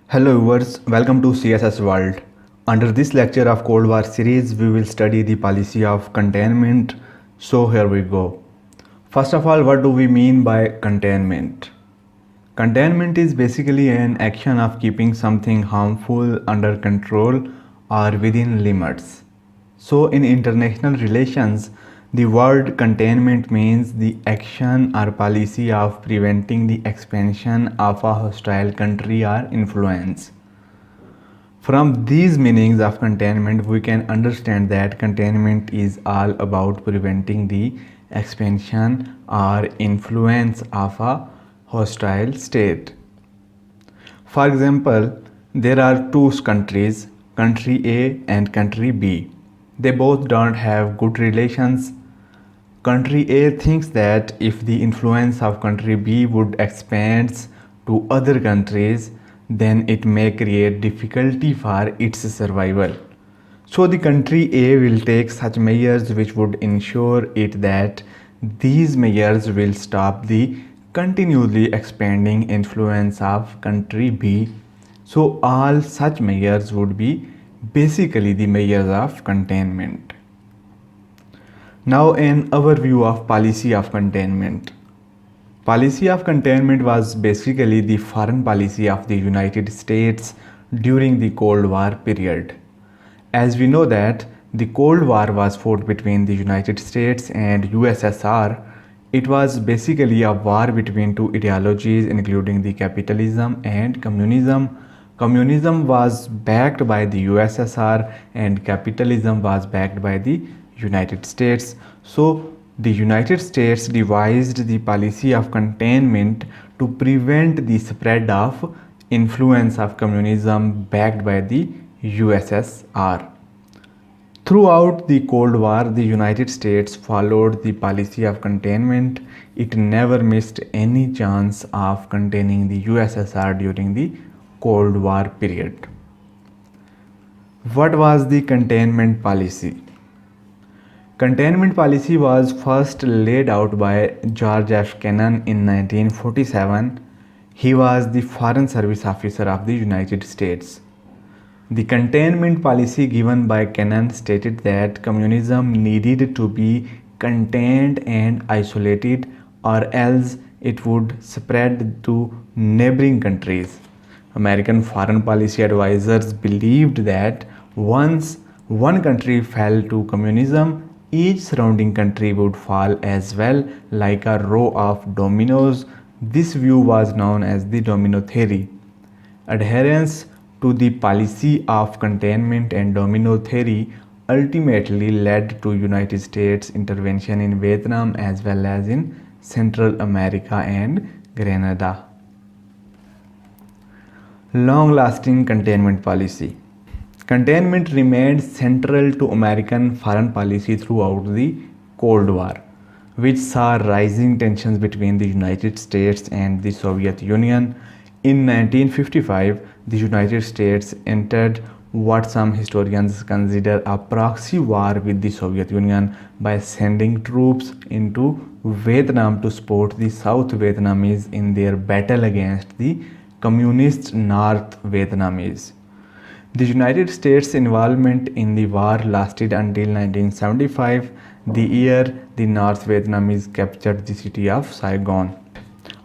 Hello viewers, welcome to CSS World. Under this lecture of Cold War series, we will study the policy of containment. So here we go. First of all, what do we mean by containment? Containment is basically an action of keeping something harmful under control or within limits. So in international relations, the word containment means the action or policy of preventing the expansion of a hostile country or influence. From these meanings of containment, we can understand that containment is all about preventing the expansion or influence of a hostile state. For example, there are two countries, country A and country B. They both don't have good relations. Country A thinks that if the influence of country B would expand to other countries, then it may create difficulty for its survival. So the country A will take such measures which would ensure it that these measures will stop the continually expanding influence of country B. So all such measures would be basically the measures of containment. Now an overview of policy of containment. Policy of containment was basically the foreign policy of the United States during the Cold War period. As we know that the Cold War was fought between the United States and USSR, it was basically a war between two ideologies including the capitalism and communism. Communism was backed by the USSR and capitalism was backed by the United States. So the United States devised the policy of containment to prevent the spread of influence of communism backed by the USSR. Throughout the Cold War, the United States followed the policy of containment. It never missed any chance of containing the USSR during the Cold War period. What was the containment policy? Containment policy was first laid out by George F. Kennan in 1947. He was the Foreign Service Officer of the United States. The containment policy given by Kennan stated that communism needed to be contained and isolated, or else it would spread to neighboring countries. American foreign policy advisors believed that once one country fell to communism, each surrounding country would fall as well, like a row of dominoes. This view was known as the domino theory. Adherence to the policy of containment and domino theory ultimately led to United States intervention in Vietnam as well as in Central America and Grenada. Long-lasting containment policy. Containment remained central to American foreign policy throughout the Cold War, which saw rising tensions between the United States and the Soviet Union. In 1955, the United States entered what some historians consider a proxy war with the Soviet Union by sending troops into Vietnam to support the South Vietnamese in their battle against the communist North Vietnamese. The United States' involvement in the war lasted until 1975, the year the North Vietnamese captured the city of Saigon.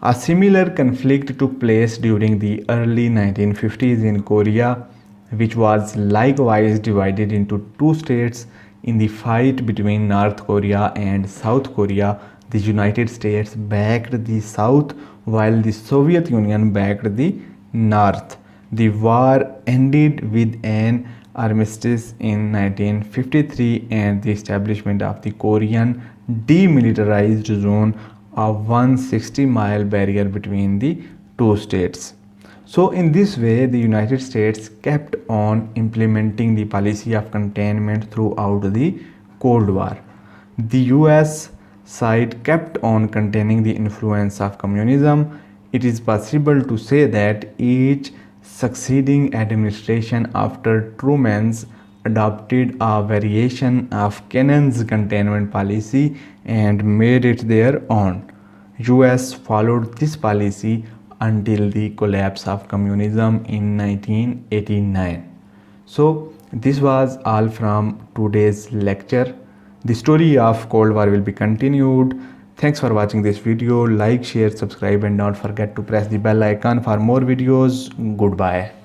A similar conflict took place during the early 1950s in Korea, which was likewise divided into two states. In the fight between North Korea and South Korea, the United States backed the South while the Soviet Union backed the North. The war ended with an armistice in 1953 and the establishment of the Korean Demilitarized Zone, a 160-mile barrier between the two states. So in this way, the United States kept on implementing the policy of containment throughout the Cold War. The US side kept on containing the influence of communism. It is possible to say that each succeeding administration after Truman's adopted a variation of Kennan's containment policy and made it their own. US followed this policy until the collapse of communism in 1989. So this was all from today's lecture. The story of Cold War will be continued. Thanks for watching this video. Like, share, subscribe, and don't forget to press the bell icon for more videos. Goodbye.